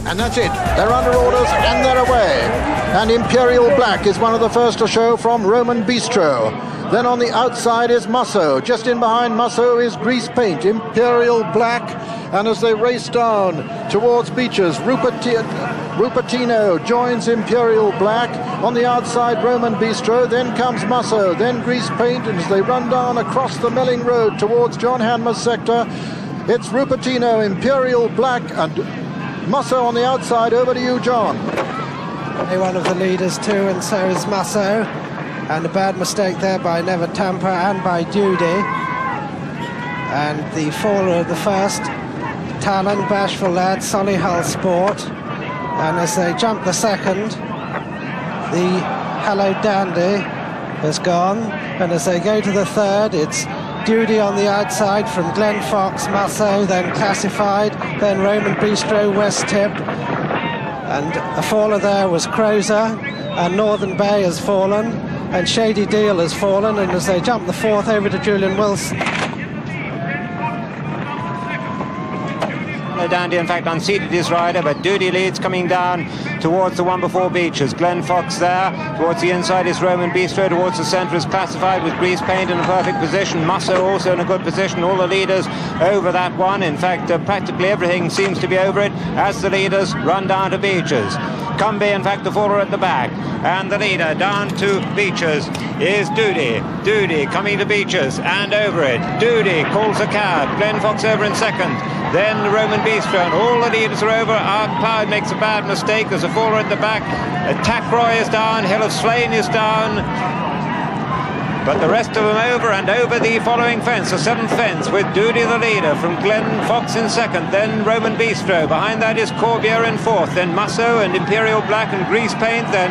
And that's it. They're under orders and they're away. And Imperial Black is one of the first to show from Roman Bistro. Then on the outside is Musso. Just in behind Musso is Grease Paint. Imperial Black. And as they race down towards Beaches, Rupertino joins Imperial Black. On the outside, Roman Bistro. Then comes Musso. Then Grease Paint. And as they run down across the Melling Road towards John Hanmer's sector, it's Rupertino, Imperial Black, and Musso on the outside. Over to you, John. One of the leaders too, and so is Musso. And a bad mistake there by Never Tamper and by Duty. And the faller of the first, Talon, Bashful Lad, Solihull Sport. And as they jump the second, the Hello Dandy has gone. And as they go to the third, it's Duty on the outside from Glenn Fox, Musso, then Classified, then Roman Bistro, West Tip. And the faller there was Crozer, and Northern Bay has fallen, and Shady Deal has fallen, and as they jump the fourth, over to Julian Wilson. Dandy in fact unseated his rider, but Duty leads coming down towards the one before Beaches. Glenn Fox there, towards the inside is Roman Bistro, towards the centre is Classified with Grease Paint in a perfect position. Musso also in a good position, all the leaders over that one. In fact, practically everything seems to be over it as the leaders run down to Beaches. Cumby, in fact, the faller at the back, and the leader down to Beaches is Duty. Duty coming to Beaches and over it. Duty calls a cab. Glenn Fox over in second. Then Roman Bistro, and all the leaders are over. Ark Powered makes a bad mistake. There's a faller at the back. Tackroy is down. Hill of Slane is down. But the rest of them over and over the following fence, the seventh fence, with Duty the leader from Glenn Fox in second, then Roman Bistro. Behind that is Corbier in fourth, then Musso and Imperial Black and Grease Paint, then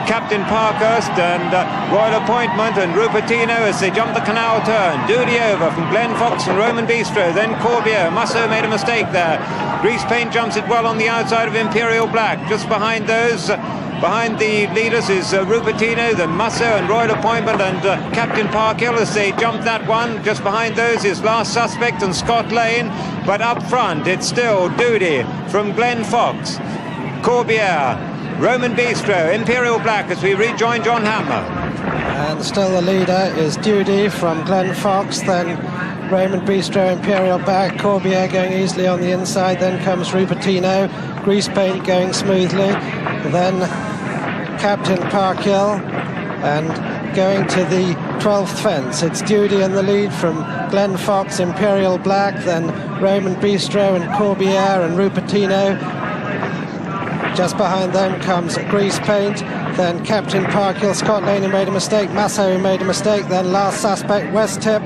Captain Parkhurst and Royal Appointment and Rupertino as they jump the canal turn. Duty over from Glenn Fox and Roman Bistro, then Corbier. Musso made a mistake there. Grease Paint jumps it well on the outside of Imperial Black. Just behind those, behind the leaders is Rupertino, then Musso and Royal Appointment and Captain Parkhill as they jump that one. Just behind those is Last Suspect and Scott Lane. But up front, it's still Duty from Glenn Fox, Corbier, Roman Bistro, Imperial Black as we rejoin John Hanmer. And still the leader is Duty from Glenn Fox, then Roman Bistro, Imperial Black, Corbier going easily on the inside, then comes Rupertino, Grease Paint going smoothly, then Captain Parkhill, and going to the 12th fence, it's Duty in the lead from Glenn Fox, Imperial Black, then Roman Bistro and Corbier and Rupertino. Just behind them comes Grease Paint, then Captain Parkhill, Scott Lane who made a mistake, Musso who made a mistake, then Last Suspect, West Tip,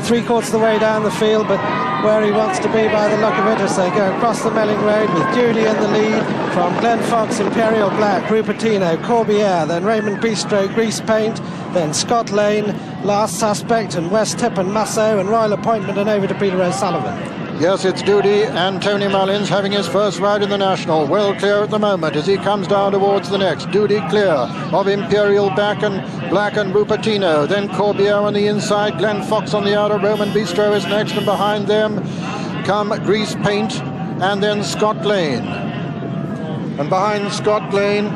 three-quarters of the way down the field, but where he wants to be by the look of it as they go across the Melling Road with Duty in the lead from Glenn Fox, Imperial Black, Rupertino, Corbier, then Raymond Bistro, Grease Paint, then Scott Lane, Last Suspect, and West Tip and Musso and Royal Appointment, and over to Peter O'Sullivan. Yes, it's Duty and Tony Mullins having his first ride in the National. Well clear at the moment as he comes down towards the next. Duty clear of Imperial Black and Rupertino. Then Corbier on the inside, Glenn Fox on the outer, Roman Bistro is next, and behind them come Grease Paint and then Scott Lane. And behind Scott Lane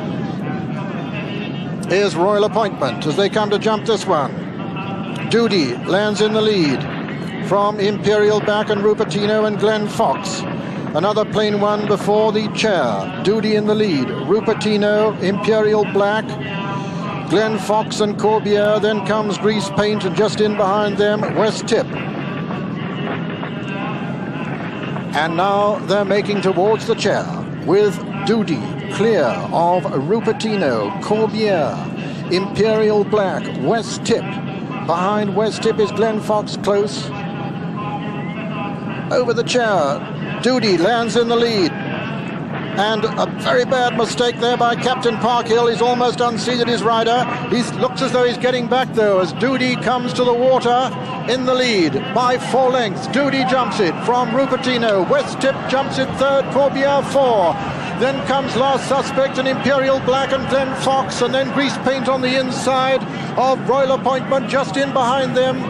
is Royal Appointment as they come to jump this one. Duty lands in the lead from Imperial Black and Rupertino and Glenn Fox. Another plain one before the chair. Duty in the lead. Rupertino, Imperial Black, Glenn Fox and Corbier. Then comes Grease Paint, and just in behind them, West Tip. And now they're making towards the chair with Duty clear of Rupertino, Corbier, Imperial Black, West Tip. Behind West Tip is Glenn Fox close. Over the chair, Duty lands in the lead. And a very bad mistake there by Captain Parkhill. He's almost unseated his rider. He looks as though he's getting back, though, as Duty comes to the water in the lead by 4 lengths. Duty jumps it from Rupertino. West Tip jumps it third, Corbier 4. Then comes Last Suspect and Imperial Black and Glenn Fox, and then Grease Paint on the inside of Royal Appointment. Just in behind them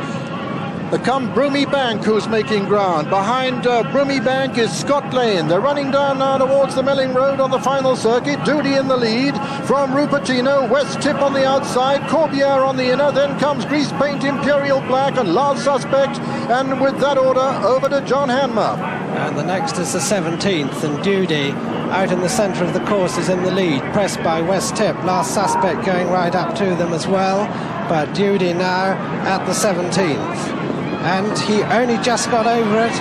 Come Broomy Bank, who's making ground. Behind Broomy Bank is Scott Lane. They're running down now towards the Melling Road on the final circuit. Doody in the lead from Rupertino. West Tip on the outside. Corbière on the inner. Then comes Grease Paint, Imperial Black, and Last Suspect. And with that order, over to John Hanmer. And the next is the 17th, and Doody out in the centre of the course is in the lead, pressed by West Tip. Last Suspect going right up to them as well, but Doody now at the 17th. And he only just got over it.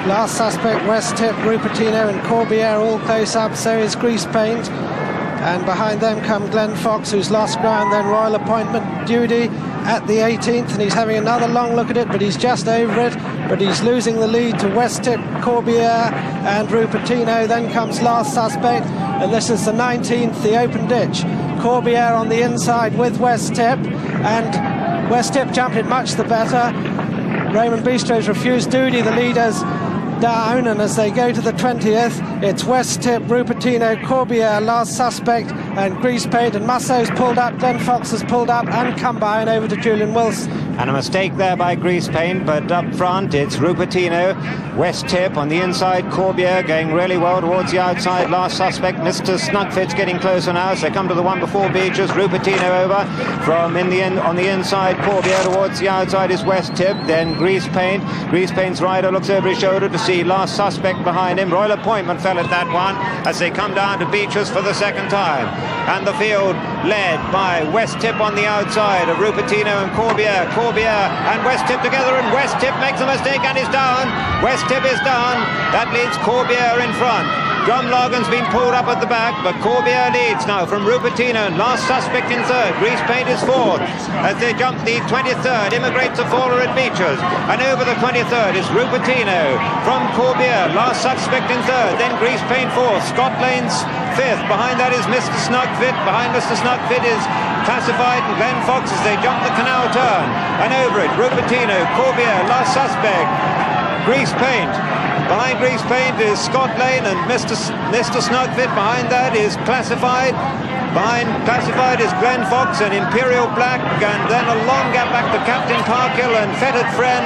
Last Suspect, West Tip, Rupertino and Corbière all close up, so is Grease Paint. And behind them come Glenn Fox, who's lost ground, then Royal Appointment. Doody at the 18th, and he's having another long look at it, but he's just over it. But he's losing the lead to West Tip, Corbière and Rupertino. Then comes Last Suspect, and this is the 19th, the open ditch. Corbière on the inside with West Tip, and West Tip jumped it much the better. Raymond Bistro's refused. Doody, the leaders, down, and as they go to the 20th, it's West Tip, Rupertino, Corbière, Last Suspect and Grease Paint, and Musso's pulled up, Glenn Fox has pulled up and come by and over to Julian Wilson. And a mistake there by Grease Paint, but up front it's Rupertino, West Tip on the inside, Corbière going really well towards the outside. Last Suspect, Mr. Snugfit's getting closer now as they come to the one before Beaches. Rupertino over from on the inside, Corbière towards the outside is West Tip, then Grease Paint. Grease Paint's rider looks over his shoulder to see Last Suspect behind him. Royal Appointment fell at that one as they come down to Beaches for the second time. And the field led by West Tip on the outside of Rupertino and Corbière and West Tip together, and West Tip makes a mistake and is down. West Tip is down. That leaves Corbière in front. Drum Logan's been pulled up at the back, but Corbière leads now from Rupertino, and Last Suspect in third. Grease Paint is fourth as they jump the 23rd. Immigrates a faller at Beaches, and over the 23rd is Rupertino from Corbière. Last Suspect in third, then Grease Paint fourth. Scott Lane's fifth. Behind that is Mr. Snugfit. Behind Mr. Snugfit is Classified and Glenn Fox as they jump the canal turn, and over it Rupertino, Corbière, Last Suspect, Grease Paint. Behind Grease Paint is Scott Lane and Mr. Snugfit. Behind that is Classified. Behind Classified is Glenn Fox and Imperial Black, and then a long gap back to Captain Parkhill and Fettered Friend.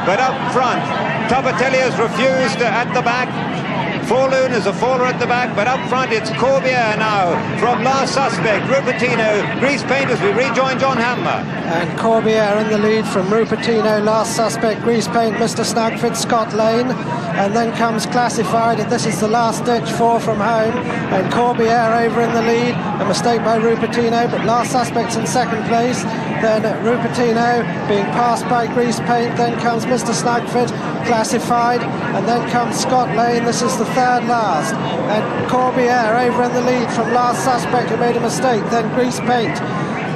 But up front, Topatelli has refused at the back. Forloon is a faller at the back, but up front it's Corbière now from Last Suspect, Rupertino, Grease Paint as we rejoin John Hanmer. And Corbière in the lead from Rupertino, Last Suspect, Grease Paint, Mr. Snugfit, Scott Lane, and then comes Classified, and this is the last ditch, 4 from home, and Corbière over in the lead. A mistake by Rupertino, but Last Suspect's in second place. Then Rupertino being passed by Grease Paint, then comes Mr. Snugfit, Classified, and then comes Scott Lane. This is the third last, and Corbière over in the lead from Last Suspect, who made a mistake, then Grease Paint,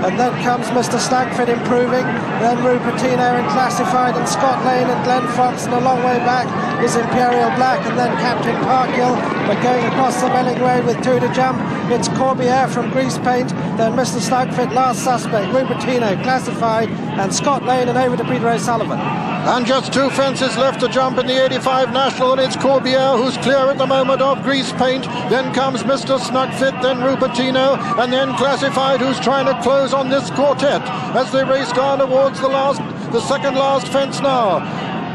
and then comes Mr. Snugfit improving, then Rupertino and Classified, and Scott Lane and Glenn Fox, and a long way back is Imperial Black, and then Captain Parkhill. But going across the Melling Road with 2 to jump, it's Corbière from Grease Paint, then Mr. Snugfit, Last Suspect, Rupertino, Classified, and Scott Lane, and over to Peter O'Sullivan. And just 2 fences left to jump in the 85 National, and it's Corbière who's clear at the moment of Grease Paint. Then comes Mr. Snugfit, then Rupertino, and then Classified, who's trying to close on this quartet as they race down towards the second last fence now.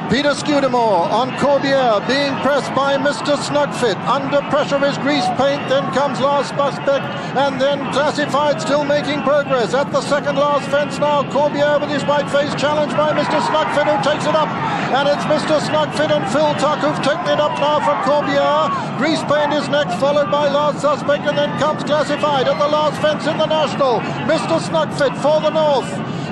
Peter Scudamore on Corbière, being pressed by Mr. Snugfit. Under pressure is Grease Paint, then comes Last Suspect, and then Classified still making progress. At the second last fence now, Corbière with his white face challenged by Mr. Snugfit, who takes it up. And it's Mr. Snugfit and Phil Tuck who've taken it up now from Corbière. Grease Paint is next, followed by Last Suspect, and then comes Classified at the last fence in the National. Mr. Snugfit for the North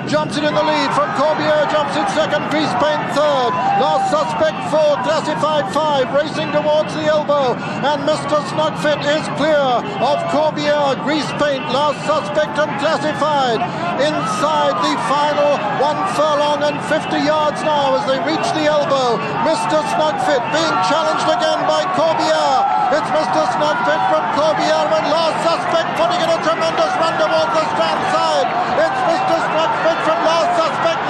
jumps it in the lead from Corbière, jumps it second, Grease Paint third, Last Suspect fourth, Classified 5, racing towards the elbow, and Mr. Snugfit is clear of Corbière, Grease Paint, Last Suspect and Classified. Inside the final 1 furlong and 50 yards now as they reach the elbow. Mr. Snugfit being challenged again by Corbière. It's Mr. Snugfit from Corbière and Last Suspect putting in a tremendous run towards the Strand side. It's Mr. Snugfit from Last Suspect